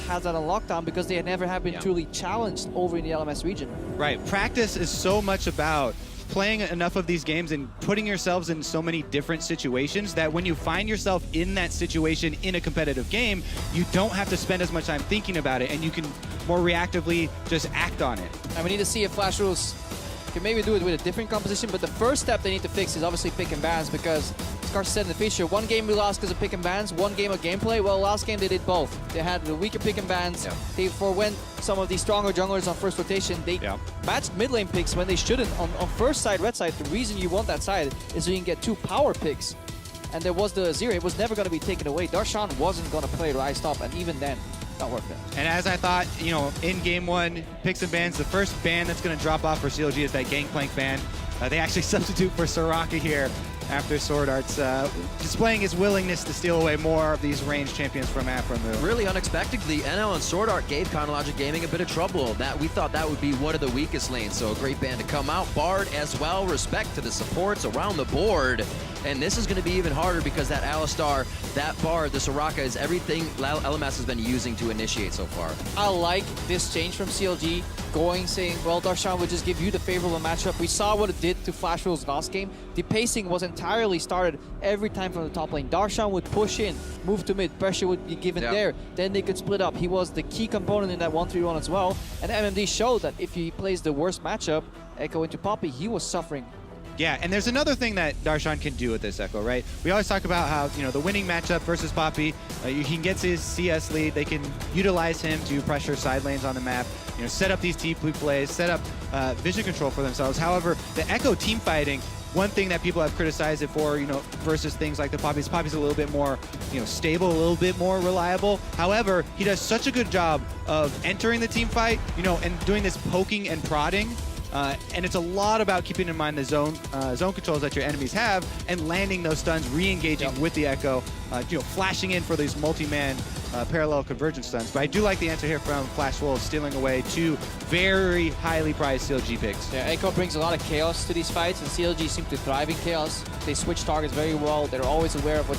has that on lockdown because they had never have been truly challenged over in the LMS region. Right. Practice is so much about playing enough of these games and putting yourselves in so many different situations that when you find yourself in that situation in a competitive game, you don't have to spend as much time thinking about it and you can more reactively just act on it. And we need to see if Flash Rules can maybe do it with a different composition, but the first step they need to fix is obviously pick and bans, because as Carson said in the feature, one game we lost because of pick and bans, one game of gameplay. Well, last game they did both. They had the weaker pick and bans. They forewent some of these stronger junglers on first rotation. They matched mid lane picks when they shouldn't. On first side, red side, the reason you want that side is so you can get 2 power picks. And there was the Azir. It was never going to be taken away. Darshan wasn't going to play Rise top, and even then, not worth it. And as I thought, you know, in game 1, picks and bans, the first ban that's going to drop off for CLG is that Gangplank ban. They actually substitute for Soraka here after Sword Art's displaying his willingness to steal away more of these ranged champions from Aphromoo. Really unexpectedly, NL and Sword Art gave Chronologic Gaming a bit of trouble. That we thought that would be one of the weakest lanes, so a great ban to come out. Bard as well, respect to the supports around the board. And this is going to be even harder because that Alistar, that Bard, the Soraka is everything LMS has been using to initiate so far. I like this change from CLG, saying, well, Darshan would just give you the favorable matchup. We saw what it did to Flash Rules last game. The pacing was entirely started every time from the top lane. Darshan would push in, move to mid, pressure would be given there. Then they could split up. He was the key component in that 1-3-1 as well. And MMD showed that if he plays the worst matchup, Echo into Poppy, he was suffering. Yeah, and there's another thing that Darshan can do with this Echo, right? We always talk about how, you know, the winning matchup versus Poppy, he gets his CS lead, they can utilize him to pressure side lanes on the map, you know, set up these TP plays, set up vision control for themselves. However, the Echo team fighting, one thing that people have criticized it for, you know, versus things like the Poppy's a little bit more, you know, stable, a little bit more reliable. However, he does such a good job of entering the team fight, you know, and doing this poking and prodding. And it's a lot about keeping in mind the zone controls that your enemies have and landing those stuns, re-engaging with the Echo, you know, flashing in for these multi-man parallel convergence stuns. But I do like the answer here from Flash Wolves, stealing away 2 very highly prized CLG picks. Yeah, Echo brings a lot of chaos to these fights, and CLG seem to thrive in chaos. They switch targets very well. They're always aware of what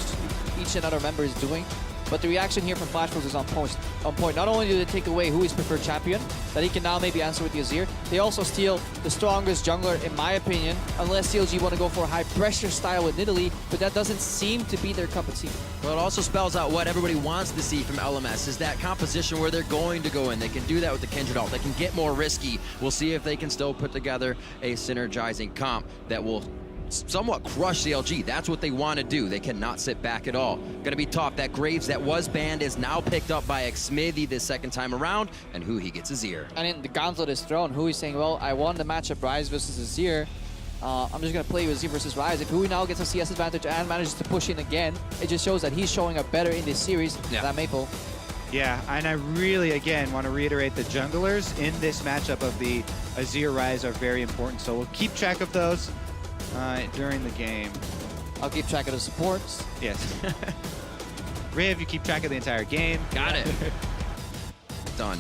each and other member is doing. But the reaction here from Flash Wolves is on point. Not only do they take away who is preferred champion, that he can now maybe answer with the Azir, they also steal the strongest jungler, in my opinion, unless CLG want to go for a high pressure style with Nidalee, but that doesn't seem to be their cup of tea. Well, it also spells out what everybody wants to see from LMS, is that composition where they're going to go in. They can do that with the Kindred ult. They can get more risky. We'll see if they can still put together a synergizing comp that will somewhat crush CLG. That's what they want to do. They cannot sit back at all. Gonna be tough. That Graves that was banned is now picked up by Xmithy this second time around, and who he gets Azir. And in the gauntlet is thrown. Who is saying, well, I won the matchup Rise versus Azir. I'm just gonna play with Azir versus Rise. If Hui now gets a CS advantage and manages to push in again, it just shows that he's showing up better in this series than Maple. Yeah, and I really, again, want to reiterate the junglers in this matchup of the Azir Rise are very important. So we'll keep track of those during the game. I'll keep track of the supports. Yes. Riv, you keep track of the entire game. Got it. Done.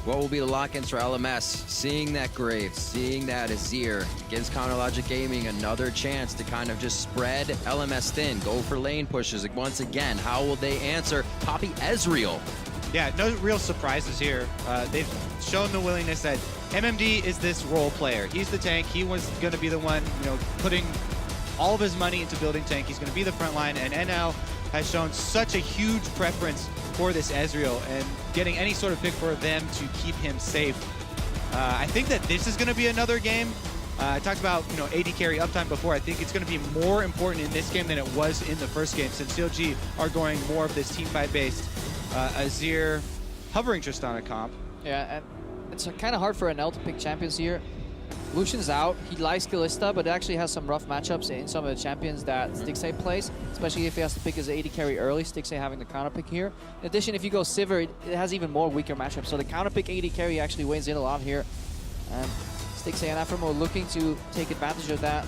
What will be the lock-ins for LMS? Seeing that Graves, seeing that Azir gives Chronologic Gaming another chance to kind of just spread LMS thin, go for lane pushes once again. How will they answer Poppy Ezreal? Yeah, no real surprises here. They've shown the willingness that MMD is this role player. He's the tank. He was going to be the one, you know, putting all of his money into building tank. He's going to be the front line, and NL has shown such a huge preference for this Ezreal and getting any sort of pick for them to keep him safe. I think that this is going to be another game. I talked about, you know, AD carry uptime before. I think it's going to be more important in this game than it was in the first game, since CLG are going more of this team fight based Azir hovering Tristana comp. Yeah, and it's kind of hard for NL to pick champions here. Lucian's out. He likes Kalista, but actually has some rough matchups in some of the champions that Stixxay plays, especially if he has to pick his AD carry early, Stixxay having the counter pick here. In addition, if you go Sivir, it has even more weaker matchups, so the counter pick AD carry actually weighs in a lot here. And Stixxay and Aphromoo looking to take advantage of that.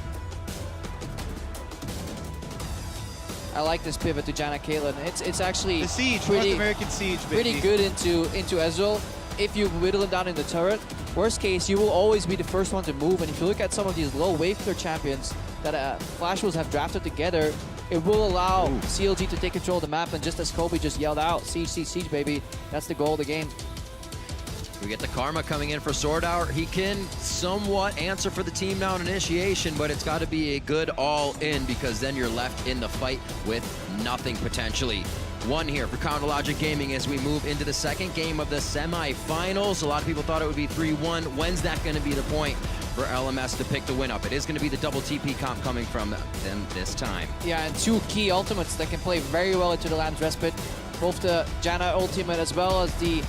I like this pivot to Janna Caitlyn. It's actually the siege, pretty, North American siege, baby. Pretty good into Ezreal. If you whittle him down in the turret, worst case, you will always be the first one to move. And if you look at some of these low wave clear champions that Flash Wolves have drafted together, it will allow CLG to take control of the map, and just as Kobe just yelled out, siege, siege, siege, baby, that's the goal of the game. We get the Karma coming in for Sword Art. He can somewhat answer for the team now in initiation, but it's got to be a good all-in, because then you're left in the fight with nothing potentially. One here for Counterlogic Gaming as we move into the second game of the semifinals. A lot of people thought it would be 3-1. When's that going to be the point for LMS to pick the win up? It is going to be the double TP comp coming from them this time. Yeah, and two key ultimates that can play very well into the Land's Respite. Both the Janna ultimate as well as the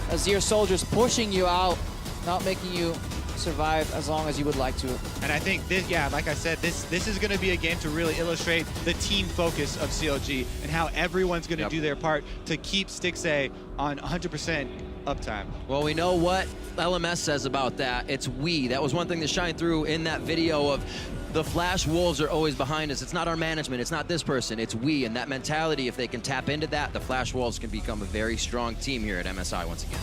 Azir soldiers pushing you out, not making you survive as long as you would like to. And I think this, yeah, like I said, this is going to be a game to really illustrate the team focus of CLG and how everyone's going to do their part to keep Stixxay on 100% uptime. Well, we know what LMS says about that. It's we. That was one thing that shined through in that video of the Flash Wolves are always behind us. It's not our management. It's not this person. It's we. And that mentality, if they can tap into that, the Flash Wolves can become a very strong team here at MSI once again.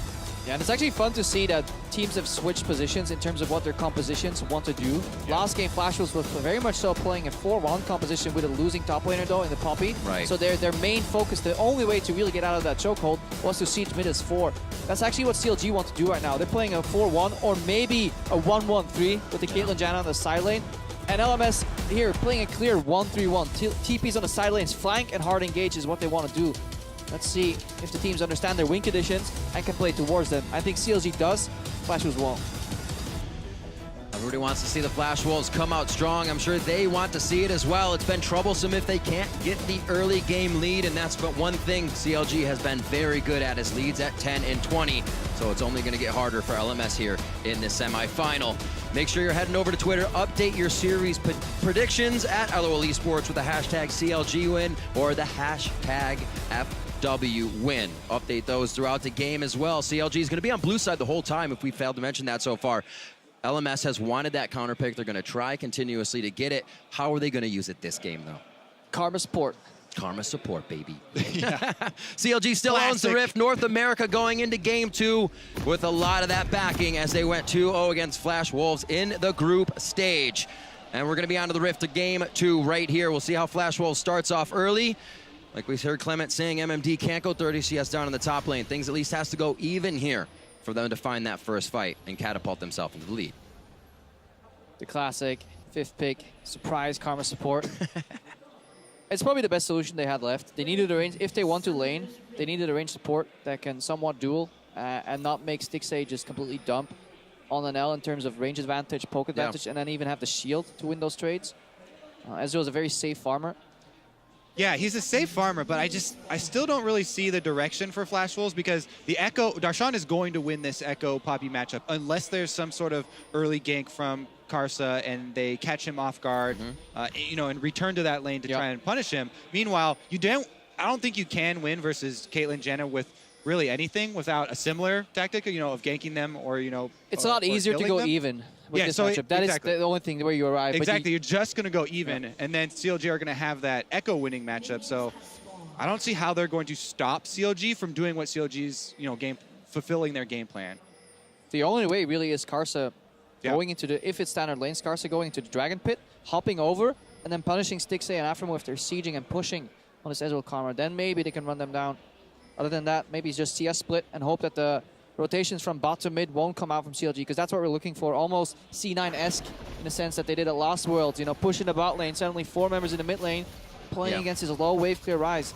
Yeah, and it's actually fun to see that teams have switched positions in terms of what their compositions want to do. Yeah. Last game, Flash was very much so playing a 4-1 composition with a losing top laner though in the Poppy. Right. So their main focus, the only way to really get out of that chokehold was to siege mid as 4. That's actually what CLG want to do right now. They're playing a 4-1 or maybe a 1-1-3 with the Caitlyn Janna on the side lane. And LMS here playing a clear 1-3-1. TPs on the side lanes, flank and hard engage is what they want to do. Let's see if the teams understand their win conditions and can play towards them. I think CLG does. Flash Wolves won't. Everybody wants to see the Flash Wolves come out strong. I'm sure they want to see it as well. It's been troublesome if they can't get the early game lead, and that's but one thing CLG has been very good at, is leads at 10 and 20. So it's only going to get harder for LMS here in this semifinal. Make sure you're heading over to Twitter. Update your series predictions at LOL Esports with the hashtag CLG win or the hashtag FW win. Update those throughout the game as well. CLG is going to be on blue side the whole time if we failed to mention that so far. LMS has wanted that counter pick. They're going to try continuously to get it. How are they going to use it this game, though? Karma support. Karma support, baby. Yeah. CLG still owns the Rift North America going into game 2 with a lot of that backing as they went 2-0 against Flash Wolves in the group stage. And we're going to be on to the Rift to game 2 right here. We'll see how Flash Wolves starts off early. Like we heard Clement saying, MMD can't go 30 CS down in the top lane. Things at least has to go even here for them to find that first fight and catapult themselves into the lead. The classic 5th pick, surprise Karma support. It's probably the best solution they had left. They needed a range, if they want to lane, they needed a range support that can somewhat duel and not make Stixxay just completely dump on an L in terms of range advantage, poke advantage, and then even have the shield to win those trades. Ezreal is a very safe farmer. Yeah, he's a safe farmer, but I still don't really see the direction for Flash Wolves, because the Echo, Darshan is going to win this Echo Poppy matchup unless there's some sort of early gank from Karsa and they catch him off guard, you know, and return to that lane to try and punish him. Meanwhile, I don't think you can win versus Caitlyn Janna with really anything without a similar tactic, you know, of ganking them or, you know, it's a lot easier to go even with this matchup. That is the only thing where you arrive. Exactly, you're just going to go even, and then CLG are going to have that Echo winning matchup. So I don't see how they're going to stop CLG from doing what CLG's, you know, fulfilling their game plan. The only way really is Karsa going into the, if it's standard lanes, Karsa going into the Dragon Pit, hopping over, and then punishing Stixxay and Aftermo if they're sieging and pushing on this Ezreal Karma. Then maybe they can run them down. Other than that, maybe it's just CS split and hope that the rotations from bot to mid won't come out from CLG, because that's what we're looking for. Almost C9-esque in the sense that they did at Lost Worlds, you know, pushing the bot lane, suddenly 4 members in the mid lane playing against his low wave clear rise.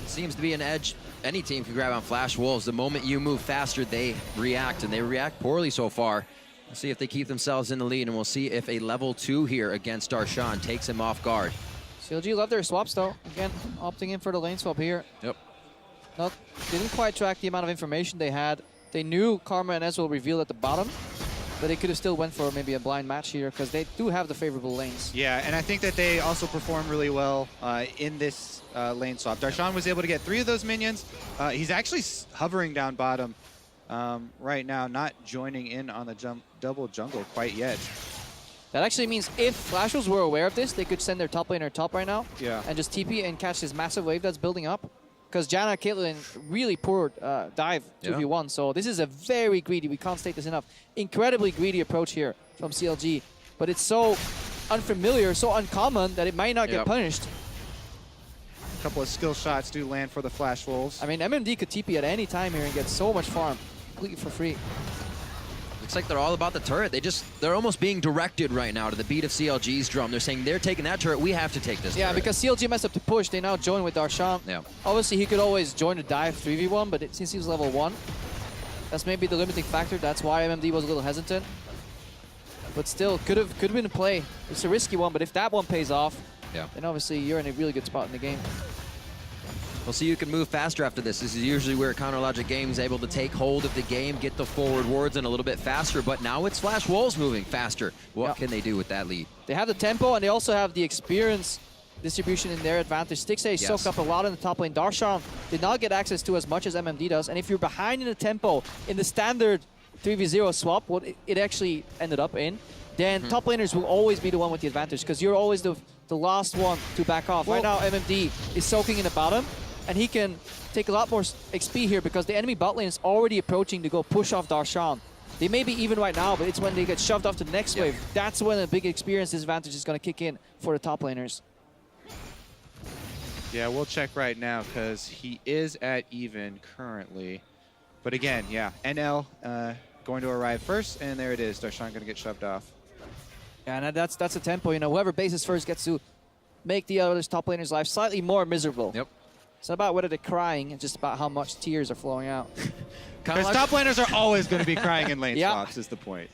Seems to be an edge any team can grab on Flash Wolves. The moment you move faster, they react, and they react poorly so far. We'll see if they keep themselves in the lead, and we'll see if a level 2 here against Darshan takes him off guard. CLG love their swaps though. Again, opting in for the lane swap here. Yep. Didn't quite track the amount of information they had. They knew Karma and Ezreal revealed at the bottom, but they could have still went for maybe a blind match here because they do have the favorable lanes. Yeah, and I think that they also perform really well in this lane swap. Darshan was able to get 3 of those minions. He's actually hovering down bottom right now, not joining in on the double jungle quite yet. That actually means if Flash Wolves were aware of this, they could send their top laner top right now and just TP and catch this massive wave that's building up. Because Janna Caitlyn really poor dive 2v1, so this is a very greedy, we can't state this enough, incredibly greedy approach here from CLG. But it's so unfamiliar, so uncommon that it might not get punished. A couple of skill shots do land for the Flash Wolves. I mean, MMD could TP at any time here and get so much farm completely for free. Looks like they're all about the turret. They're almost being directed right now to the beat of CLG's drum. They're saying they're taking that turret, we have to take this turret. Because CLG messed up the push, they now join with Darshan. Yeah. Obviously, he could always join the dive 3v1, but since he was level 1, that's maybe the limiting factor. That's why MMD was a little hesitant. But still, could have been a play. It's a risky one, but if that one pays off, then obviously you're in a really good spot in the game. We'll see who can move faster after this. This is usually where Counter Logic Gaming is able to take hold of the game, get the forward wards in a little bit faster, but now it's Flash Wolves moving faster. What can they do with that lead? They have the tempo, and they also have the experience distribution in their advantage. Stixxay soaked up a lot in the top lane. Darshan did not get access to as much as MMD does, and if you're behind in the tempo in the standard 3v0 swap, what it actually ended up in, then top laners will always be the one with the advantage, because you're always the last one to back off. Right now, MMD is soaking in the bottom, and he can take a lot more XP here because the enemy bot lane is already approaching to go push off Darshan. They may be even right now, but it's when they get shoved off to the next wave. That's when a big experience disadvantage is going to kick in for the top laners. Yeah, we'll check right now because he is at even currently. But again, NL going to arrive first, and there it is. Darshan going to get shoved off. Yeah, and that's a tempo. You know, whoever bases first gets to make the other top laners' life slightly more miserable. Yep. It's not about whether they're crying, it's just about how much tears are flowing out. Because top laners are always going to be crying in lane swaps, is the point.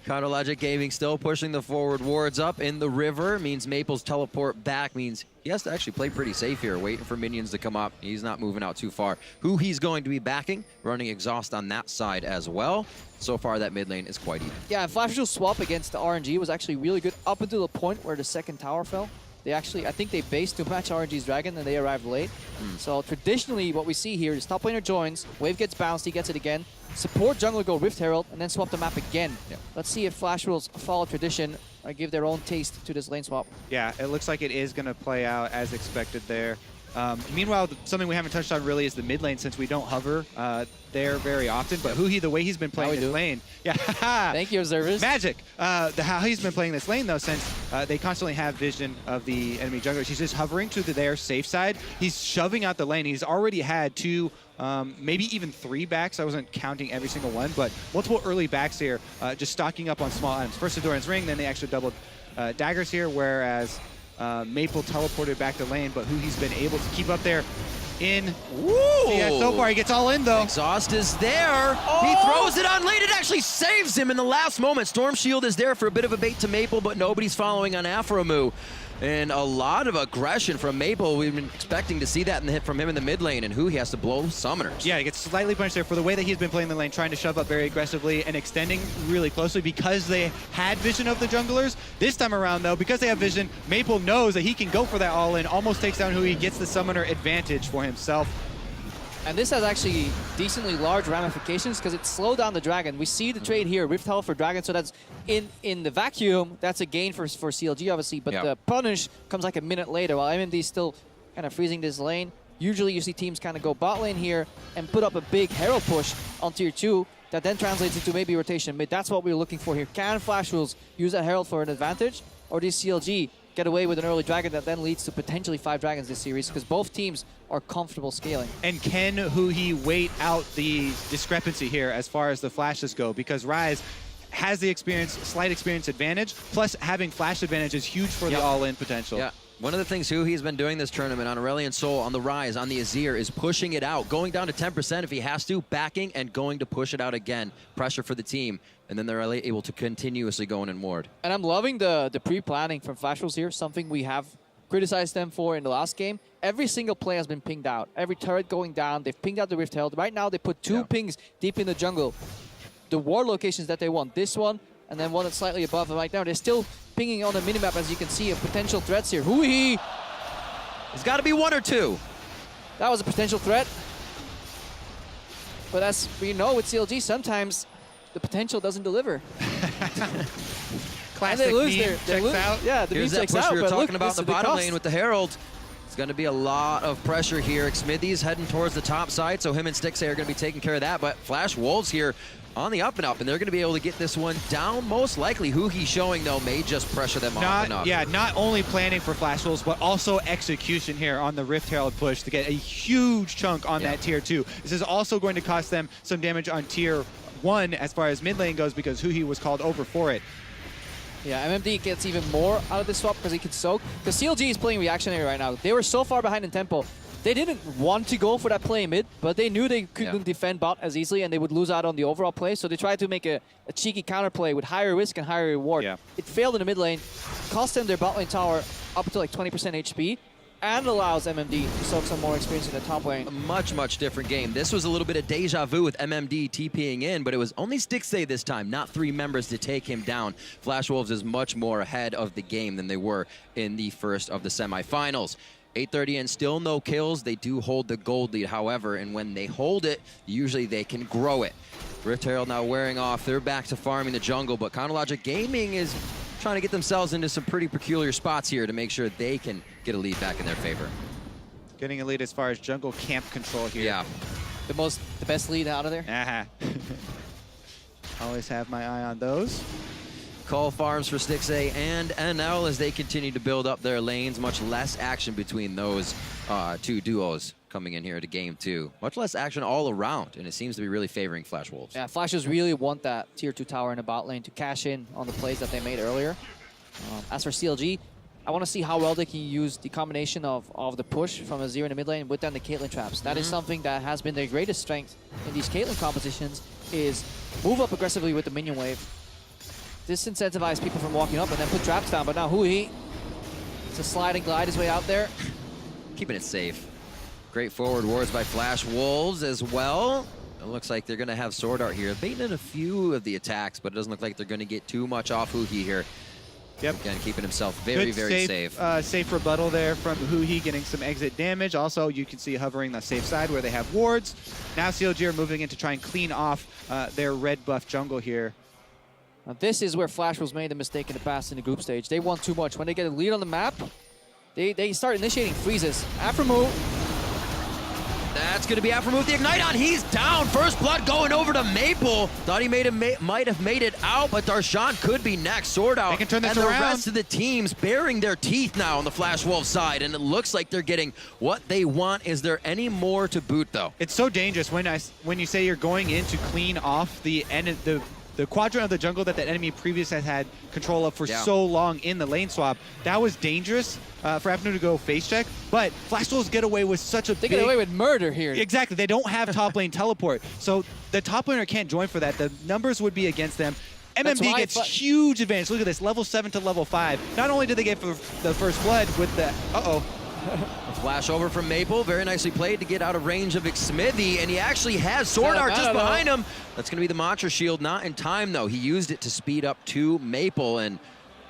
Counter Logic Gaming still pushing the forward wards up in the river. Means Maple's teleport back means he has to actually play pretty safe here, waiting for minions to come up. He's not moving out too far. Who he's going to be backing, running exhaust on that side as well. So far, that mid lane is quite even. Yeah, Flash's swap against the RNG was actually really good up until the point where the second tower fell. They actually, I think they based to match RNG's Dragon and they arrived late. So traditionally, what we see here is top laner joins, wave gets bounced, he gets it again, support jungler go Rift Herald, and then swap the map again. Let's see if Flash Wolves follow tradition or give their own taste to this lane swap. Yeah, it looks like it is going to play out as expected there. Meanwhile, something we haven't touched on really is the mid lane, since we don't hover there very often. But the way he's been playing this lane, thank you, observers. Magic. How he's been playing this lane though, since they constantly have vision of the enemy junglers, he's just hovering to their safe side. He's shoving out the lane. He's already had 2, maybe even 3 backs. I wasn't counting every single one, but multiple early backs here, just stocking up on small items. First Endurance Ring, then they actually doubled daggers here, whereas Maple teleported back to lane, but he's been able to keep up there in. So far he gets all in though. Exhaust is there. He throws it on lane. It actually saves him in the last moment. Storm Shield is there for a bit of a bait to Maple, but nobody's following on Aphromoo. And a lot of aggression from Maple. We've been expecting to see that from him in the mid lane, and he has to blow summoners. Yeah, he gets slightly punished there for the way that he's been playing the lane, trying to shove up very aggressively and extending really closely because they had vision of the junglers. This time around, though, because they have vision, Maple knows that he can go for that all-in, almost takes down he gets the summoner advantage for himself. And this has actually decently large ramifications because it slowed down the Dragon. We see the trade here, Rift Herald for Dragon, so that's in the vacuum, that's a gain for CLG, obviously, but the punish comes like a minute later while MMD is still kind of freezing this lane. Usually you see teams kind of go bot lane here and put up a big Herald push on tier 2 that then translates into maybe rotation mid. That's what we're looking for here. Can Flash Wolves use that Herald for an advantage, or does CLG get away with an early Dragon that then leads to potentially 5 Dragons this series, because both teams are comfortable scaling? And can he wait out the discrepancy here as far as the flashes go? Because Rise has the slight experience advantage, plus having flash advantage is huge for the all-in potential. Yeah. One of the things he's been doing this tournament on Aurelion Sol, on the Rise, on the Azir, is pushing it out, going down to 10% if he has to, backing and going to push it out again. Pressure for the team, and then they're able to continuously go in and ward. And I'm loving the pre-planning from Flash Wolves here, something we have criticized them for in the last game. Every single play has been pinged out. Every turret going down, they've pinged out the Rift Herald. Right now, they put 2 pings deep in the jungle. The ward locations that they want, this one, and then one that's slightly above them right now. They're still pinging on the minimap, as you can see, of potential threats here. There's got to be 1 or 2. That was a potential threat. But as we know with CLG, sometimes the potential doesn't deliver. Classic they lose meme checks out. Yeah, the meme Here's that checks push out. we were But talking look, about in the bottom lane with the Herald. It's going to be a lot of pressure here. Xmithie's heading towards the top side, so him and Stixxay are going to be taking care of that. But Flash Wolves here on the up and up, and they're going to be able to get this one down. Most likely, who he's showing, though, may just pressure them off enough. Yeah, not only planning for Flash Wolves, but also execution here on the Rift Herald push to get a huge chunk on that tier 2. This is also going to cost them some damage on tier 1 as far as mid lane goes, because Huhi was called over for it. Yeah, MMD gets even more out of this swap because he can soak. Because CLG is playing reactionary right now. They were so far behind in tempo. They didn't want to go for that play mid, but they knew they couldn't defend bot as easily and they would lose out on the overall play. So they tried to make a cheeky counter play with higher risk and higher reward. Yeah. It failed in the mid lane, cost them their bot lane tower up to like 20% HP, and allows MMD to soak some more experience in the top lane. A much, much different game. This was a little bit of deja vu with MMD TPing in, but it was only Stixxay this time, not 3 members to take him down. Flash Wolves is much more ahead of the game than they were in the first of the semifinals. 8:30 and still no kills. They do hold the gold lead, however, and when they hold it, usually they can grow it. Rift Herald now wearing off. They're back to farming the jungle, but Chronologic Gaming is trying to get themselves into some pretty peculiar spots here to make sure they can get a lead back in their favor. Getting a lead as far as jungle camp control here. Yeah. The best lead out of there. Always have my eye on those. Call farms for Stixxay and NL as they continue to build up their lanes. Much less action between those two duos coming in here to game 2. Much less action all around, and it seems to be really favoring Flash Wolves. Yeah, Flashers really want that tier 2 tower in the bot lane to cash in on the plays that they made earlier. As for CLG, I want to see how well they can use the combination of the push from Azir in the mid lane with then the Caitlyn traps. That is something that has been their greatest strength in these Caitlyn compositions, is move up aggressively with the minion wave, disincentivize people from walking up, and then put traps down. But now Huhi, it's a slide and glide his way out there. Keeping it safe. Great forward wards by Flash Wolves as well. It looks like they're going to have Sword Art here. Baiting in a few of the attacks, but it doesn't look like they're going to get too much off Huhi here. Yep. Again, keeping himself very, very safe. Safe rebuttal there from Huhi, getting some exit damage. Also, you can see hovering the safe side where they have wards. Now CLG are moving in to try and clean off their red buff jungle here. Now this is where Flash was made the mistake in the past in the group stage. They want too much. When they get a lead on the map, they start initiating freezes. After move. That's going to be after move the Ignite on. He's down. First blood going over to Maple. Thought he might have made it out, but Darshan could be next. Sword out. They can turn this and around. The rest of the teams baring their teeth now on the Flash Wolves side, and it looks like they're getting what they want. Is there any more to boot, though? It's so dangerous when you say you're going in to clean off the quadrant of the jungle that enemy previously has had control of for so long in the lane swap. That was dangerous for Afternoon to go face check, but Flash Wolves get away with such a They get away with murder here. Exactly. They don't have top lane teleport, so the top laner can't join for that. The numbers would be against them. MMD gets huge advantage. Look at this, level 7 to level 5. Not only did they get for the first blood with the... A flash over from Maple, very nicely played to get out of range of Xmithy, and he actually has Sword Art just behind him. That's going to be the Mantra Shield, not in time though. He used it to speed up to Maple, and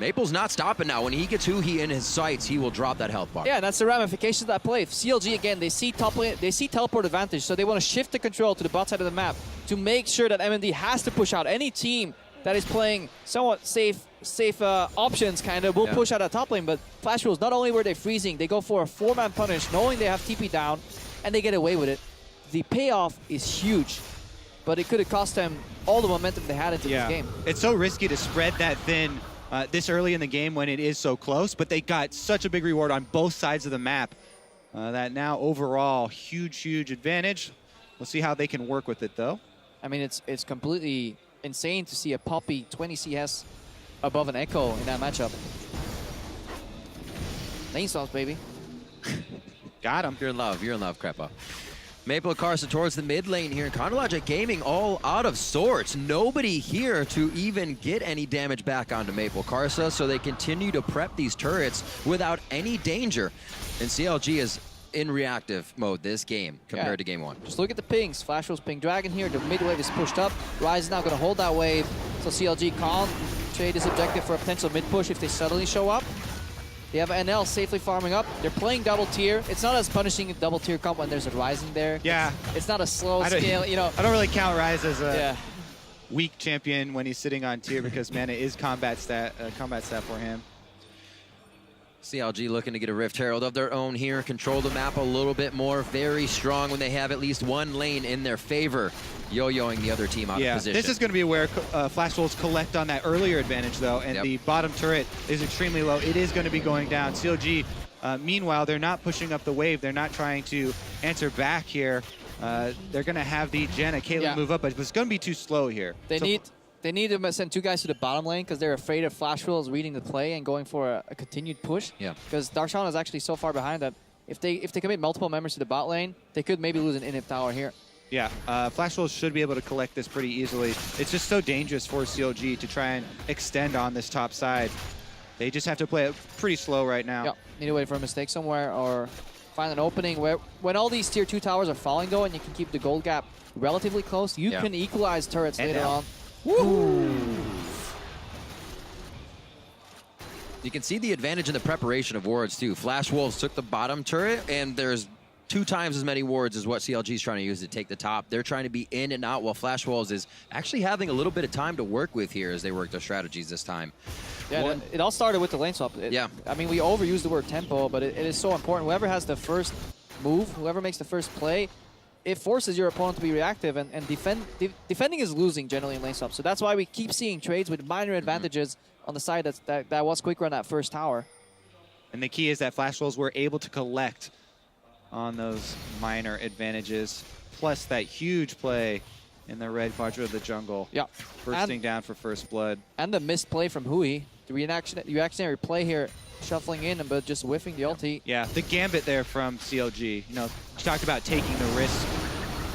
Maple's not stopping now. When he gets Huhi in his sights, he will drop that health bar. Yeah, that's the ramifications of that play. CLG, again, they see top lane, they see teleport advantage, so they want to shift the control to the bot side of the map to make sure that MMD has to push out. Any team that is playing somewhat safe options kind of will push out a top lane, but Flash Wolves, not only were they freezing, they go for a 4-man punish knowing they have TP down, and they get away with it. The payoff is huge, but it could have cost them all the momentum they had into this game. It's so risky to spread that thin this early in the game when it is so close, but they got such a big reward on both sides of the map that now overall huge advantage. We'll see how they can work with it though. I mean, it's completely insane to see a Poppy 20 CS above an Echo in that matchup. Lane swaps, baby. Got him. You're in love, Krepa. Maple Karsa towards the mid lane here. Chronologic Gaming all out of sorts. Nobody here to even get any damage back onto Maple Karsa, so they continue to prep these turrets without any danger. And CLG is in reactive mode this game compared to game 1. Just look at the pings. Flash Wolves ping Dragon here. The mid wave is pushed up. Ryze is now going to hold that wave, so CLG can't trade his objective for a potential mid push if they suddenly show up. They have NL safely farming up. They're playing double tier. It's not as punishing a double tier comp when there's a Ryzen there. Yeah. It's not a slow scale, you know. I don't really count Ryze as a weak champion when he's sitting on tier because mana is combat stat for him. CLG looking to get a Rift Herald of their own here, control the map a little bit more, very strong when they have at least one lane in their favor, yo-yoing the other team out of position. This is going to be where Flash Wolves collect on that earlier advantage, though, and the bottom turret is extremely low. It is going to be going down. CLG, meanwhile, they're not pushing up the wave. They're not trying to answer back here. They're going to have the Jenna, Caitlyn move up, but it's going to be too slow here. They need to send 2 guys to the bottom lane because they're afraid of Flash Wolves reading the play and going for a continued push. Yeah. Because Darshan is actually so far behind that if they commit multiple members to the bot lane, they could maybe lose an inhib tower here. Yeah, Flash Wolves should be able to collect this pretty easily. It's just so dangerous for CLG to try and extend on this top side. They just have to play it pretty slow right now. Yeah, need to wait for a mistake somewhere or find an opening where when all these tier 2 towers are falling though and you can keep the gold gap relatively close, you can equalize turrets later on. Woo! You can see the advantage in the preparation of wards too. Flash Wolves took the bottom turret, and there's 2 times as many wards as what CLG is trying to use to take the top. They're trying to be in and out, while Flash Wolves is actually having a little bit of time to work with here as they work their strategies this time. Yeah, it all started with the lane swap. I mean, we overuse the word tempo, but it is so important. Whoever has the first move, whoever makes the first play, it forces your opponent to be reactive, and defending is losing generally in lane swap. So that's why we keep seeing trades with minor advantages on the side that was quicker on that first tower. And the key is that Flash Wolves were able to collect on those minor advantages, plus that huge play in the red quadrant of the jungle. Yeah. Bursting down for first blood. And the missed play from Hui. The reactionary play here, shuffling in but just whiffing the ulti. Yeah, the gambit there from CLG. You know, you talked about taking the risk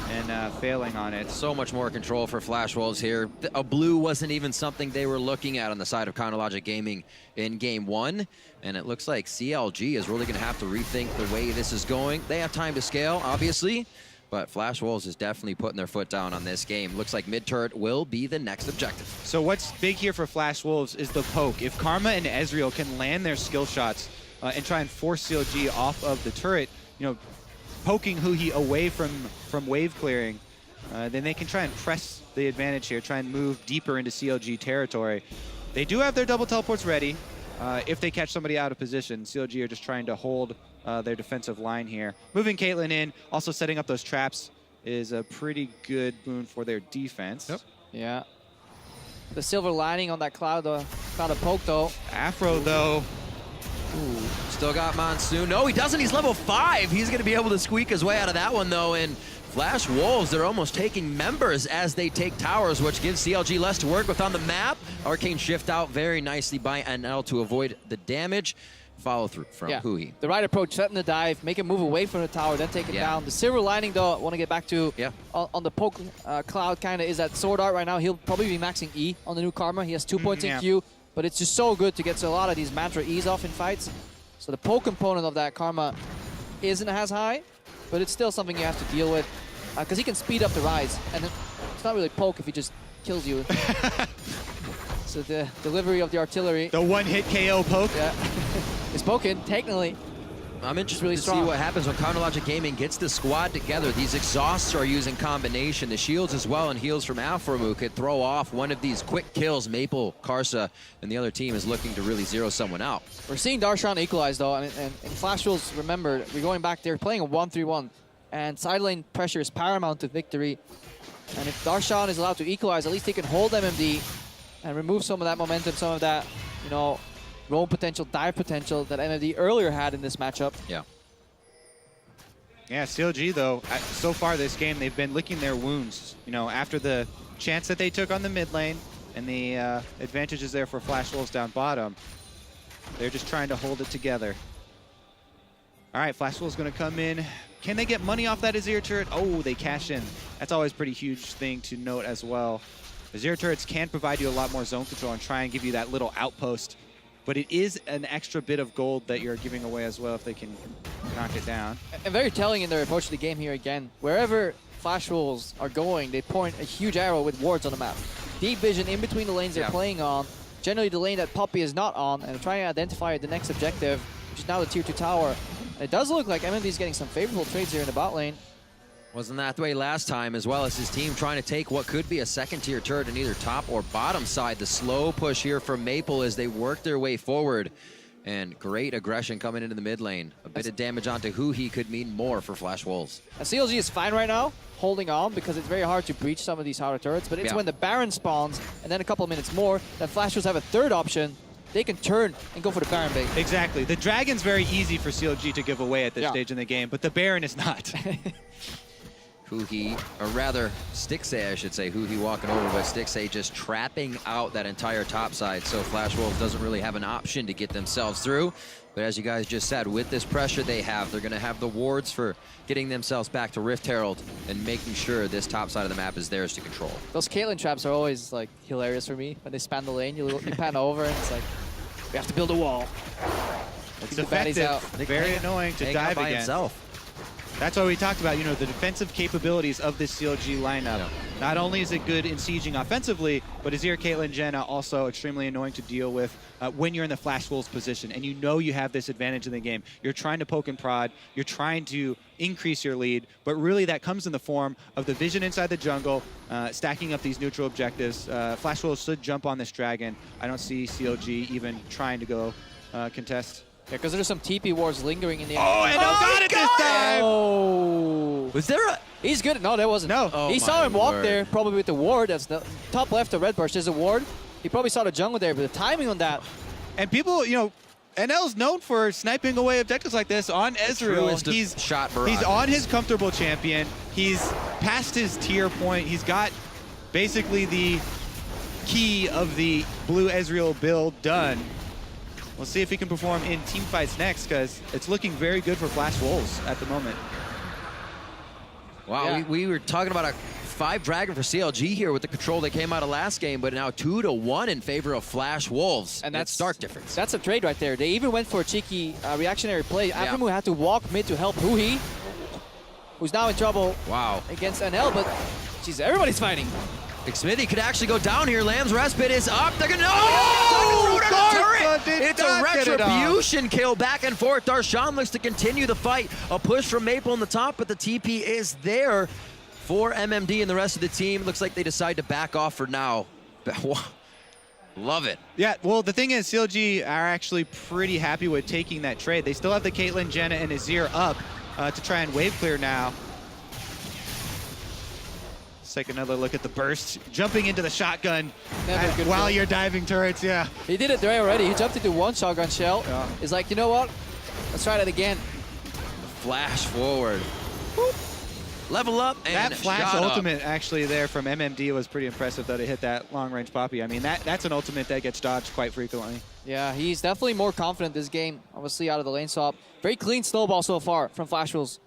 and failing on it. So much more control for Flash Wolves here. A blue wasn't even something they were looking at on the side of Chronologic Gaming in Game 1. And it looks like CLG is really going to have to rethink the way this is going. They have time to scale, obviously, but Flash Wolves is definitely putting their foot down on this game. Looks like mid-turret will be the next objective. So what's big here for Flash Wolves is the poke. If Karma and Ezreal can land their skill shots and try and force CLG off of the turret, you know, poking Hui away from wave clearing, then they can try and press the advantage here, try and move deeper into CLG territory. They do have their double teleports ready. If they catch somebody out of position, CLG are just trying to hold their defensive line here. Moving Caitlyn in, also setting up those traps is a pretty good boon for their defense. Yep. Yeah. The silver lining on that cloud of poke though. Afro though. Ooh. Still got Monsoon. No, he doesn't. He's level 5. He's going to be able to squeak his way out of that one, though. And Flash Wolves, they're almost taking members as they take towers, which gives CLG less to work with on the map. Arcane shift out very nicely by NL to avoid the damage. Follow through from Hui. The right approach, setting the dive, make him move away from the tower, then take it down. The silver lining, though, I want to get back to on the poke cloud, kind of is that Sword Art right now. He'll probably be maxing E on the new Karma. He has 2 points in Q. But it's just so good to get a lot of these Mantra E's off in fights. So the poke component of that Karma isn't as high, but it's still something you have to deal with. Because he can speed up the rise, and it's not really poke if he just kills you. So the delivery of the artillery. The one-hit KO poke. Yeah. It's poking, technically. I'm interested to see what happens when Chronologic Gaming gets the squad together. These exhausts are used in combination. The shields as well and heals from Alphamu could throw off one of these quick kills. Maple, Karsa, and the other team is looking to really zero someone out. We're seeing Darshan equalize, though, and Flash Wolves, remember, we're going back there, playing a 1-3-1, and side lane pressure is paramount to victory. And if Darshan is allowed to equalize, at least he can hold MMD and remove some of that momentum, some of that, you know, roam potential, dive potential that MMD earlier had in this matchup. Yeah, CLG, though, so far this game, they've been licking their wounds. You know, after the chance that they took on the mid lane and the advantages there for Flash Wolves down bottom, they're just trying to hold it together. All right, Flash Wolves going to come in. Can they get money off that Azir turret? Oh, they cash in. That's always a pretty huge thing to note as well. Azir turrets can provide you a lot more zone control and try and give you that little outpost. But it is an extra bit of gold that you're giving away as well if they can knock it down. And very telling in their approach to the game here again. Wherever Flash Wolves are going, they point a huge arrow with wards on the map. Deep vision in between the lanes they're playing on. Generally the lane that Poppy is not on, and trying to identify the next objective, which is now the tier 2 tower. And it does look like MMD is getting some favorable trades here in the bot lane. Wasn't that the way last time, as well as his team trying to take what could be a second-tier turret in either top or bottom side. The slow push here from Maple as they work their way forward. And great aggression coming into the mid lane. A bit of damage onto Huhi could mean more for Flash Wolves. And CLG is fine right now, holding on, because it's very hard to breach some of these harder turrets, but it's when the Baron spawns, and then a couple of minutes more, that Flash Wolves have a third option. They can turn and go for the Baron bait. Exactly. The Dragon's very easy for CLG to give away at this stage in the game, but the Baron is not. Huhi, or rather, Stixay, I should say. Huhi walking over, but Stixay just trapping out that entire top side, so Flash Wolves doesn't really have an option to get themselves through. But as you guys just said, with this pressure they have, they're going to have the wards for getting themselves back to Rift Herald and making sure this top side of the map is theirs to control. Those Caitlyn traps are always like hilarious for me. When they span the lane, you pan over, and it's like, we have to build a wall. It's effective, very annoying to dive by against. himself. That's why we talked about, you know, the defensive capabilities of this CLG lineup. Yeah. Not only is it good in sieging offensively, but Azir, Caitlyn, Jenna also extremely annoying to deal with when you're in the Flash Wolves position and you know you have this advantage in the game. You're trying to poke and prod, you're trying to increase your lead, but really that comes in the form of the vision inside the jungle, stacking up these neutral objectives. Flash Wolves should jump on this dragon. I don't see CLG even trying to go contest. Yeah, because there's some TP wars lingering in the Oh, and got it this time! Oh. Was there a... He's good. No, there wasn't. No. Oh he saw my him walk word. there, probably with the ward. That's the top left of Red Burst. There's a ward. He probably saw the jungle there, but the timing on that. And people, you know, NL's known for sniping away objectives like this on Ezreal. truest of shot barrages. He's on his comfortable champion. He's past his tier point. He's got basically the key of the blue Ezreal build done. We'll see if he can perform in team fights next, because it's looking very good for Flash Wolves at the moment. Wow, Yeah. we were talking about a 5 Dragon for CLG here with the control they came out of last game, but now 2-1 in favor of Flash Wolves. And that's stark difference. That's a trade right there. They even went for a cheeky reactionary play. Aphromoo had to walk mid to help Huhi, who's now in trouble against NL, but geez, everybody's fighting. Big Smithy could actually go down here. Lamb's respite is up. They're gonna It's a retribution kill back and forth. Darshan looks to continue the fight. A push from Maple on the top, but the TP is there for MMD and the rest of the team. Looks like they decide to back off for now. Love it. Yeah, well, the thing is, CLG are actually pretty happy with taking that trade. They still have the Caitlyn, Jenna, and Azir up to try and wave clear now. Let's take another look at the burst. Jumping into the shotgun while you're diving turrets, yeah. He did it there already. He jumped into one shotgun shell. Yeah. He's like, you know what? Let's try that again. Flash forward. Boop. Level up and that flash shot ultimate up. actually there from MMD was pretty impressive, though, to hit that long-range Poppy. I mean, that's an ultimate that gets dodged quite frequently. Yeah, he's definitely more confident this game, obviously out of the lane swap. Very clean snowball so far from Flash Wolves.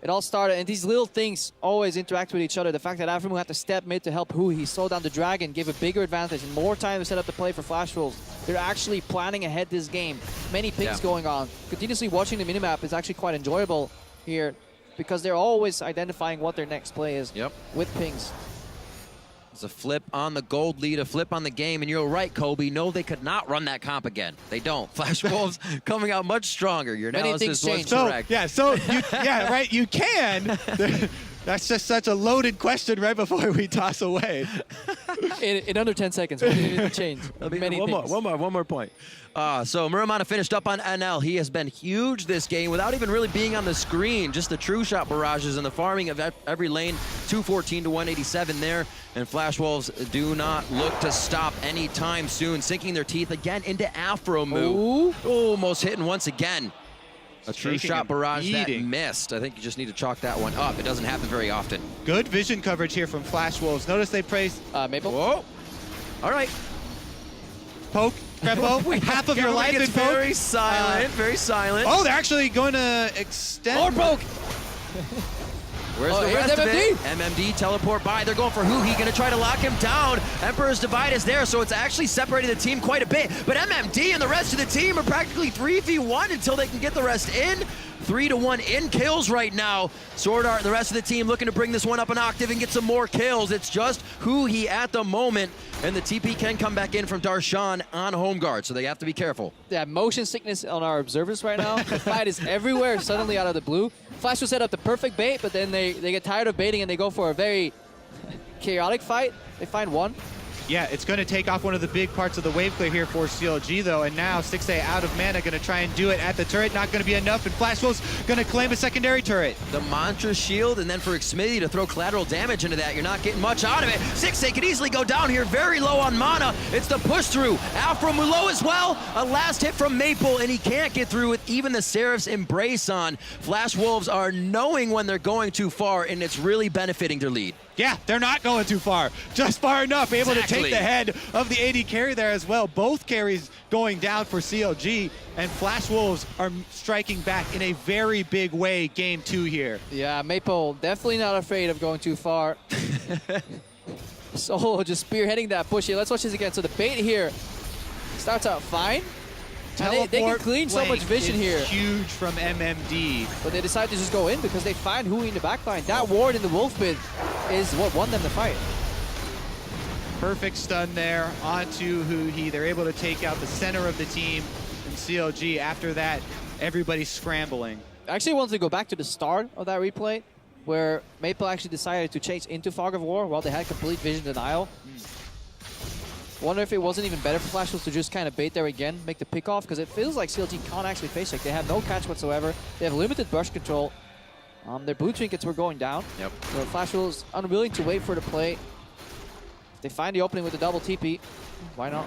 It all started, and these little things always interact with each other. The fact that Aphromoo had to step mid to help Huhi, he slowed down the Dragon, gave a bigger advantage and more time to set up the play for Flash Wolves. They're actually planning ahead this game. Many pings going on. Continuously watching the minimap is actually quite enjoyable here, because they're always identifying what their next play is with pings. It's a flip on the gold lead, a flip on the game, and you're right, Kobe. No, they could not run that comp again. They don't. Flash Wolves coming out much stronger. Your analysis was correct. Right, you can. That's just such a loaded question right before we toss away. In under 10 seconds, what did it change? One more point. So Muramana finished up on NL. He has been huge this game without even really being on the screen. Just the true shot barrages and the farming of every lane. 214 to 187 there. And Flash Wolves do not look to stop anytime soon. Sinking their teeth again into Aphromoo. Almost hitting once again. A true shot barrage that missed. I think you just need to chalk that one up. It doesn't happen very often. Good vision coverage here from Flash Wolves. Notice they praised Maple. Whoa. All right. Poke. Crepo. Half of your life in poke. Very silent. Very silent. Oh, they're actually going to extend. More poke. Where's the rest of it? MMD teleport by. They're going for Huhi, going to try to lock him down. Emperor's Divide is there, so it's actually separating the team quite a bit. But MMD and the rest of the team are practically 3v1 until they can get the rest in. 3-1 in kills right now. Sword Art and the rest of the team looking to bring this one up an octave and get some more kills. It's just Huhi at the moment, and the TP can come back in from Darshan on home guard, so they have to be careful. Yeah, motion sickness on our observers right now. The fight is everywhere suddenly out of the blue. Flash will set up the perfect bait, but then they get tired of baiting and they go for a very chaotic fight. They find one. Yeah, it's going to take off one of the big parts of the wave clear here for CLG, though. And now 6A out of mana, going to try and do it at the turret. Not going to be enough, and Flash Wolves going to claim a secondary turret. The Mantra Shield, and then for Xmithy to throw collateral damage into that, you're not getting much out of it. 6A could easily go down here, very low on mana. It's the push through. Afro Mulo as well. A last hit from Maple, and he can't get through with even the Seraph's Embrace on. Flash Wolves are knowing when they're going too far, and it's really benefiting their lead. Yeah, they're not going too far. Just far enough, able to take the head of the AD carry there as well. Both carries going down for CLG, and Flash Wolves are striking back in a very big way game 2 here. Yeah, Maple definitely not afraid of going too far. Solo just spearheading that push here. Let's watch this again. So the bait here starts out fine. They can clean so much vision here. Huge from MMD. But they decide to just go in because they find Hui in the backline. That ward in the Wolf Pit is what won them the fight. Perfect stun there onto Hui. They're able to take out the center of the team in CLG. After that, everybody's scrambling. I actually wanted to go back to the start of that replay where Maple actually decided to change into Fog of War while they had complete vision denial. Wonder if it wasn't even better for Flash Wolves to just kind of bait there again, make the pick off, because it feels like CLG can't actually face check. They have no catch whatsoever. They have limited brush control. Their blue trinkets were going down. Yep. So Flash Wolves unwilling to wait for the play. If they find the opening with the double TP, why not?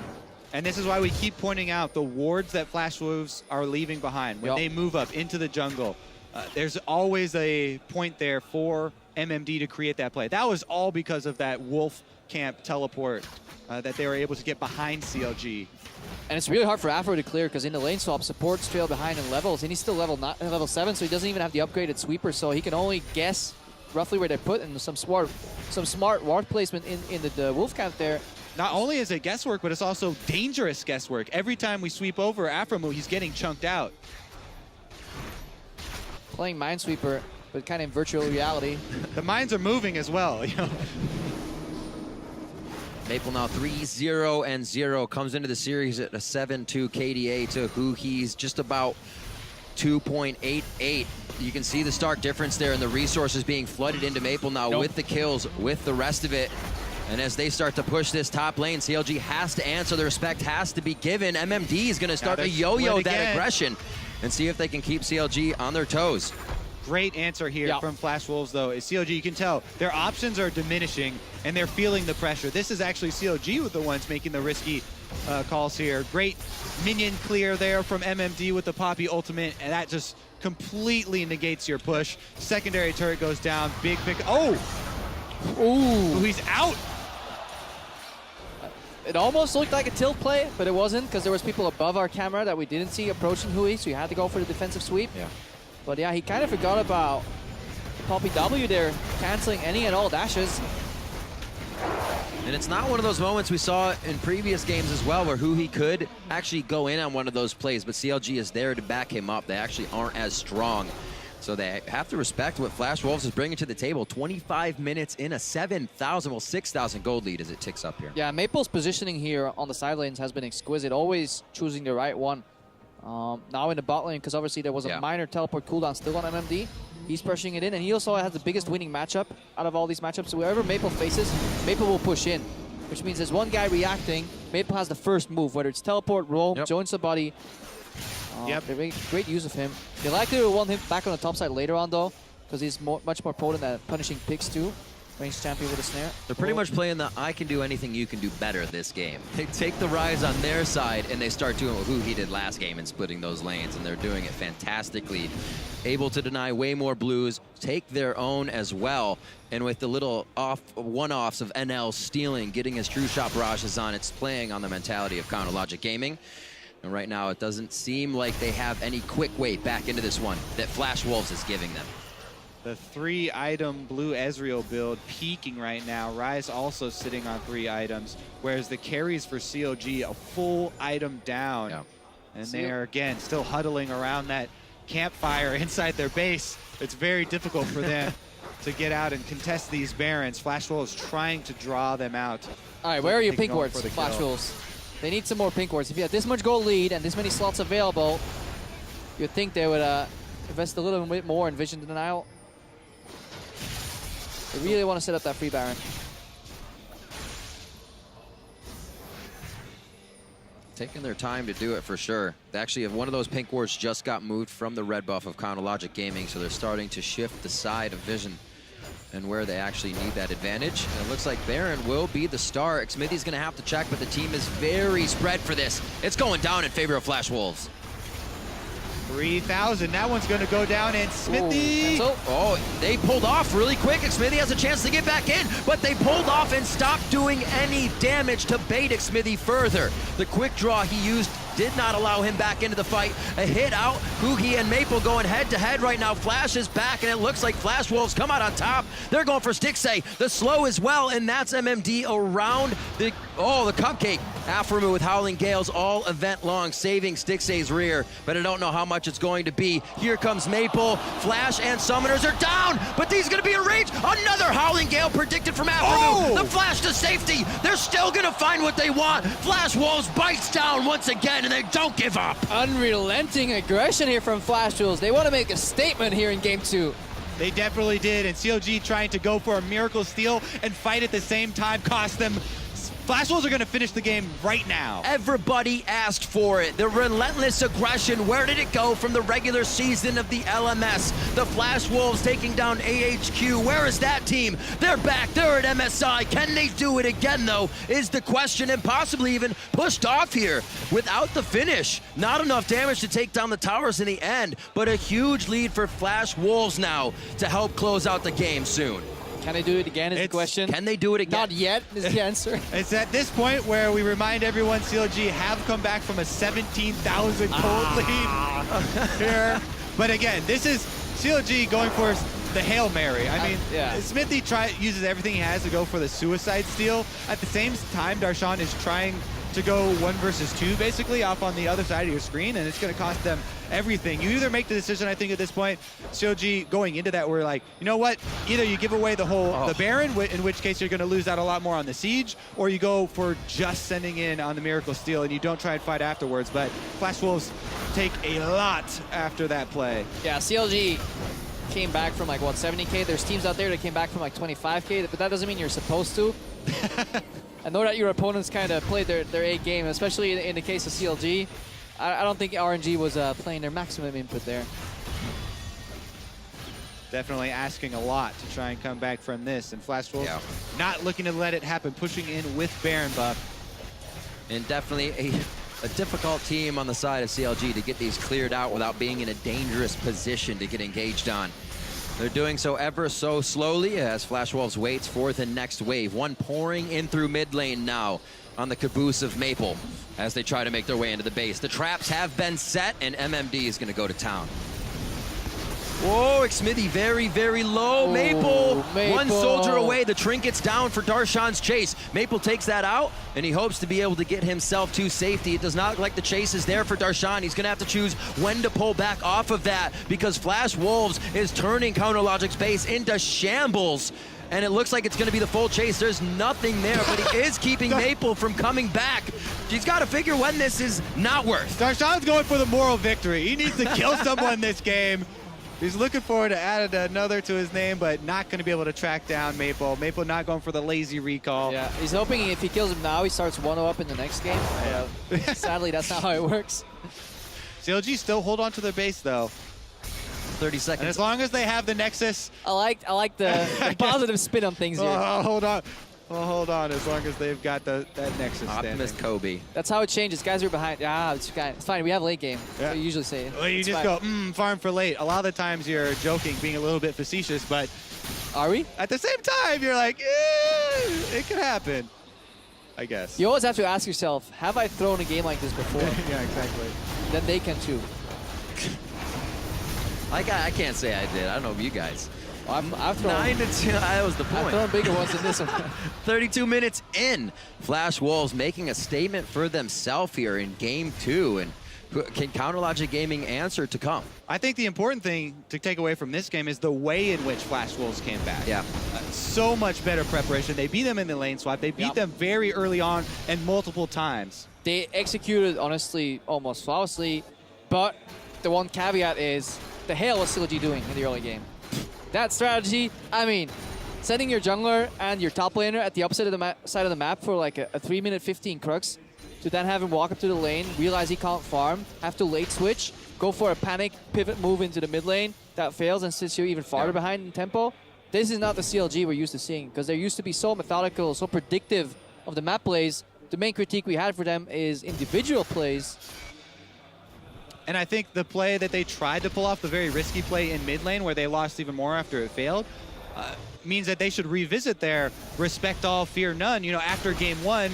And this is why we keep pointing out the wards that Flash Wolves are leaving behind. When they move up into the jungle, there's always a point there for MMD to create that play. That was all because of that Wolf Camp teleport that they were able to get behind CLG. And it's really hard for Afro to clear because in the lane swap, support's trail behind in levels, and he's still level 7, so he doesn't even have the upgraded sweeper, so he can only guess roughly where they're put, and some smart ward placement in the Wolf Camp there. Not only is it guesswork, but it's also dangerous guesswork. Every time we sweep over Afromu, he's getting chunked out. Playing Minesweeper, but kind of in virtual reality. The mines are moving as well, you know. Maple now 3-0-0, comes into the series at a 7-2 KDA to Huhi's just about 2.88. You can see the stark difference there in the resources being flooded into Maple now with the kills, with the rest of it. And as they start to push this top lane, CLG has to answer. The respect has to be given. MMD is going to start to yo-yo that aggression and see if they can keep CLG on their toes. Great answer here from Flash Wolves, though. Is CLG, you can tell their options are diminishing and they're feeling the pressure. This is actually CLG with the ones making the risky calls here. Great minion clear there from MMD with the Poppy ultimate, and that just completely negates your push. Secondary turret goes down. Big pick. Oh! Ooh, he's out. It almost looked like a tilt play, but it wasn't because there was people above our camera that we didn't see approaching Hui, so you had to go for the defensive sweep. Yeah. But yeah, he kind of forgot about Poppy W there, canceling any and all dashes. And it's not one of those moments we saw in previous games as well where Hui could actually go in on one of those plays, but CLG is there to back him up. They actually aren't as strong. So they have to respect what Flash Wolves is bringing to the table. 25 minutes in a 7,000, well 6,000 gold lead as it ticks up here. Yeah, Maple's positioning here on the side lanes has been exquisite, always choosing the right one. Now in the bot lane, because obviously there was a minor teleport cooldown still on MMD. He's pushing it in, and he also has the biggest winning matchup out of all these matchups. So wherever Maple faces, Maple will push in, which means there's one guy reacting. Maple has the first move, whether it's teleport, roam, join somebody. They make great use of him. They likely will want him back on the top side later on, though, because he's much more potent at punishing picks, too. Ranged champion with a snare. They're pretty much playing the I can do anything you can do better this game. They take the rise on their side and they start doing what Hui did last game and splitting those lanes, and they're doing it fantastically. Able to deny way more blues, take their own as well, and with the little one-offs of NL stealing, getting his true shot barrages on, it's playing on the mentality of Counter Logic Gaming. And right now it doesn't seem like they have any quick way back into this one that Flash Wolves is giving them. The 3-item blue Ezreal build peaking right now. Ryze also sitting on 3 items, whereas the carries for CLG a full item down. Yeah. And they are, again, still huddling around that campfire inside their base. It's very difficult for them to get out and contest these Barons. Flash Wolves trying to draw them out. All right, where are your pink wards, Flash Wolves? They need some more pink wards. If you have this much gold lead and this many slots available, you'd think they would invest a little bit more in vision denial. They really want to set up that free Baron. taking their time to do it for sure. Actually, one of those pink wards just got moved from the red buff of Chronologic Gaming, so they're starting to shift the side of Vision and where they actually need that advantage. And it looks like Baron will be the star. Xmithy's gonna have to check, but the team is very spread for this. It's going down in favor of Flash Wolves. 3,000. That one's going to go down, and Smithy. Oh, they pulled off really quick. Xmithy has a chance to get back in, but they pulled off and stopped doing any damage to bait Xmithy further. The quick draw he used did not allow him back into the fight. A hit out. Hugi and Maple going head-to-head right now. Flash is back, and it looks like Flash Wolves come out on top. They're going for Stixay. The slow as well, and that's MMD around the cupcake. Aframu with Howling Gales all event long, saving Stixay's rear, but I don't know how much it's going to be. Here comes Maple. Flash and Summoners are down, but he's going to be in range. Another Howling Gale predicted from Aframu. The Flash to safety. They're still going to find what they want. Flash Wolves bites down once again, and they don't give up. Unrelenting aggression here from Flash Wolves. They want to make a statement here in Game 2. They definitely did, and CLG trying to go for a miracle steal and fight at the same time cost them. Flash Wolves are going to finish the game right now. Everybody asked for it. The relentless aggression, where did it go from the regular season of the LMS? The Flash Wolves taking down AHQ. Where is that team? They're back. They're at MSI. Can they do it again, though, is the question, and possibly even pushed off here without the finish. Not enough damage to take down the towers in the end, but a huge lead for Flash Wolves now to help close out the game soon. Can they do it again is the question. Can they do it again? Not yet is the answer. It's at this point where we remind everyone CLG have come back from a 17,000 cold lead here. But again, this is CLG going for the Hail Mary. I mean, Smithy uses everything he has to go for the suicide steal. At the same time, Darshan is trying to go 1 versus 2 basically off on the other side of your screen, and it's going to cost them everything. You either make the decision, I think at this point, CLG going into that, we're like, you know what? Either you give away the whole the Baron, in which case you're going to lose out a lot more on the siege, or you go for just sending in on the Miracle Steal and you don't try and fight afterwards. But Flash Wolves take a lot after that play. Yeah, CLG came back from like, what, 70K? There's teams out there that came back from like 25K, but that doesn't mean you're supposed to. I know that your opponents kind of played their A game, especially in the case of CLG. I don't think RNG was playing their maximum input there. Definitely asking a lot to try and come back from this, and Flash Wolves not looking to let it happen, pushing in with Baron buff. And definitely a difficult team on the side of CLG to get these cleared out without being in a dangerous position to get engaged on. They're doing so ever so slowly as Flash Wolves waits for the next wave. One pouring in through mid lane now on the caboose of Maple as they try to make their way into the base. The traps have been set, and MMD is going to go to town. Whoa, Xmithy very, very low. Ooh, Maple, Maple, one soldier away. The trinket's down for Darshan's chase. Maple takes that out, and he hopes to be able to get himself to safety. It does not look like the chase is there for Darshan. He's going to have to choose when to pull back off of that because Flash Wolves is turning Counterlogic's base into shambles. And it looks like it's going to be the full chase. There's nothing there, but he is keeping Maple from coming back. He's got to figure when this is not worth. Darshan's going for the moral victory. He needs to kill someone this game. He's looking forward to add another to his name, but not going to be able to track down Maple. Maple not going for the lazy recall. Yeah, he's hoping if he kills him now, he starts 1-0 up in the next game. Sadly, that's not how it works. CLG still hold on to their base, though. 30 seconds. And as long as they have the Nexus. I like the positive spin on things here. Oh, hold on. Well, hold on, as long as they've got that Nexus Optimus standing. Kobe. That's how it changes. Guys are behind. It's fine. We have late game. Yeah. So you usually say. Well, you It's just fine. go, farm for late. A lot of the times you're joking, being a little bit facetious, but Are we? at the same time, you're like, it could happen, I guess. You always have to ask yourself, have I thrown a game like this before? Yeah, exactly. Then they can too. I can't say I did. I don't know if you guys. I've thrown 9-2. That was the point. I've thrown bigger ones than this one. 32 minutes in. Flash Wolves making a statement for themselves here in Game 2. And can Counterlogic Gaming answer to come? I think the important thing to take away from this game is the way in which Flash Wolves came back. Yeah. So much better preparation. They beat them in the lane swap. They beat them very early on and multiple times. They executed, honestly, almost flawlessly. But the one caveat is, the hell was CLG doing in the early game? That strategy, I mean, sending your jungler and your top laner at the opposite of the side of the map for like a 3-minute 15 crux, to then have him walk up to the lane, realize he can't farm, have to late switch, go for a panic pivot move into the mid lane that fails and sits you even farther behind in tempo. This is not the CLG we're used to seeing, because they used to be so methodical, so predictive of the map plays. The main critique we had for them is individual plays. And I think the play that they tried to pull off, the very risky play in mid lane where they lost even more after it failed, means that they should revisit their respect all, fear none. You know, after game 1,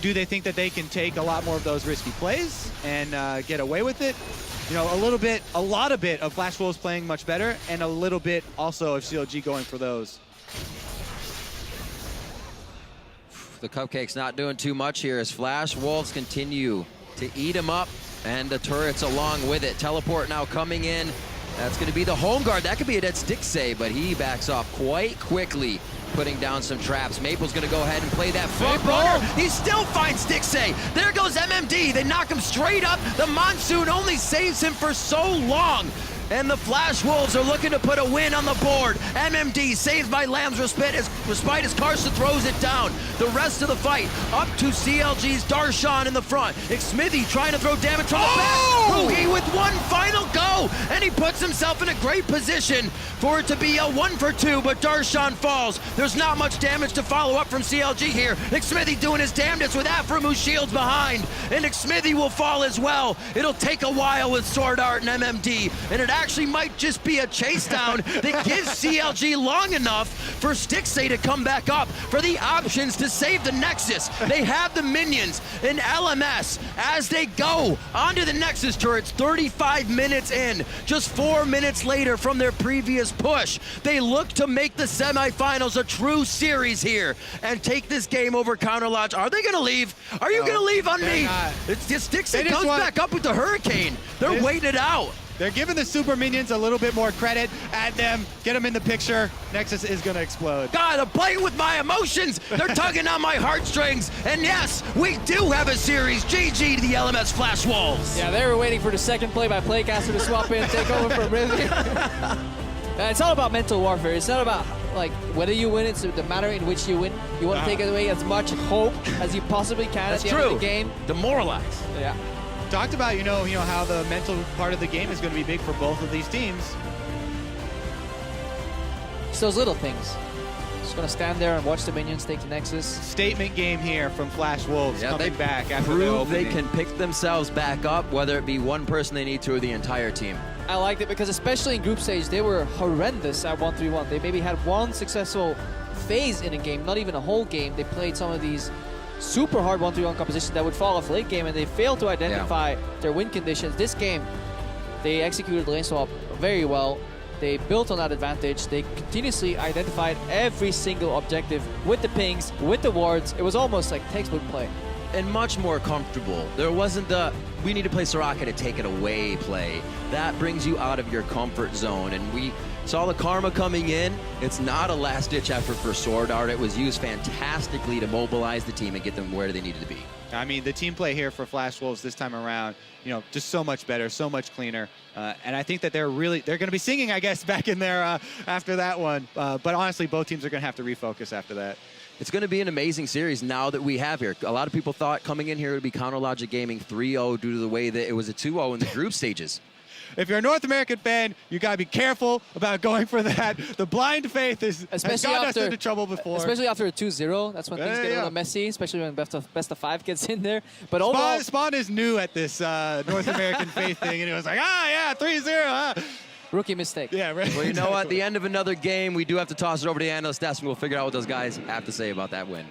do they think that they can take a lot more of those risky plays and get away with it? You know, a lot of Flash Wolves playing much better, and a little bit also of CLG going for those. The Cupcake's not doing too much here as Flash Wolves continue to eat him up, and the turrets along with it. Teleport now coming in. That's going to be the home guard. That could be a dead stick save, but he backs off quite quickly, putting down some traps. Maple's going to go ahead and play that front runner. He still finds stick save. There goes MMD. They knock him straight up. The Monsoon only saves him for so long. And the Flash Wolves are looking to put a win on the board. MMD saved by Lamb's respite as Carson throws it down. The rest of the fight up to CLG's Darshan in the front. Xmithy trying to throw damage from the back. Rugi with one final go, and he puts himself in a great position for it to be a 1-for-2, but Darshan falls. There's not much damage to follow up from CLG here. Xmithy doing his damnedest with Afram, who shields behind, and Xmithy will fall as well. It'll take a while with Sword Art and MMD, and it actually might just be a chase down that gives CLG long enough for Stixay to come back up for the options to save the Nexus. They have the minions in LMS as they go onto the Nexus turrets 35 minutes in. Just 4 minutes later from their previous push, they look to make the semifinals a true series here and take this game over Counterlodge. Are they gonna leave? Are you gonna leave on me? It's just Stixay comes back up with the Hurricane. They're waiting it out. They're giving the super minions a little bit more credit. Add them, get them in the picture. Nexus is gonna explode. God, I'm playing with my emotions. They're tugging on my heartstrings. And yes, we do have a series. GG to the LMS Flash Wolves. Yeah, they were waiting for the second play-by-play caster to swap in, take over from Rivian. It's all about mental warfare. It's not about like whether you win. It's the manner in which you win. You want to take away as much hope as you possibly can at the end of the game. Demoralize. Yeah. Talked about, you know how the mental part of the game is going to be big for both of these teams. It's those little things. Just going to stand there and watch the minions take the Nexus. Statement game here from Flash Wolves coming back after the prove opening. they can pick themselves back up, whether it be one person they need to or the entire team. I liked it because especially in group stage, they were horrendous at 1-3-1. They maybe had one successful phase in a game, not even a whole game. They played some of these super hard 1-3-1 compositions that would fall off late game, and they failed to identify their win conditions. This game, they executed lane swap very well. They built on that advantage. They continuously identified every single objective with the pings, with the wards. It was almost like textbook play. And much more comfortable. There wasn't the, we need to play Soraka to take it away play. That brings you out of your comfort zone. And we saw the karma coming in. It's not a last-ditch effort for Sword Art. It was used fantastically to mobilize the team and get them where they needed to be. I mean, the team play here for Flash Wolves this time around, you know, just so much better, so much cleaner. And I think that they're going to be singing, I guess, back in there after that one. But honestly, both teams are going to have to refocus after that. It's going to be an amazing series now that we have here. A lot of people thought coming in here it would be Counterlogic Gaming 3-0 due to the way that it was a 2-0 in the group stages. If you're a North American fan, you got to be careful about going for that. The blind faith has gotten us into trouble before. Especially after a 2-0. That's when things get a little messy, especially when best of 5 gets in there. But overall, Spawn is new at this North American faith thing, and it was like, 3-0. Rookie mistake. Yeah, right. Well, you know what? At the end of another game, we do have to toss it over to the analyst desk, and we'll figure out what those guys have to say about that win.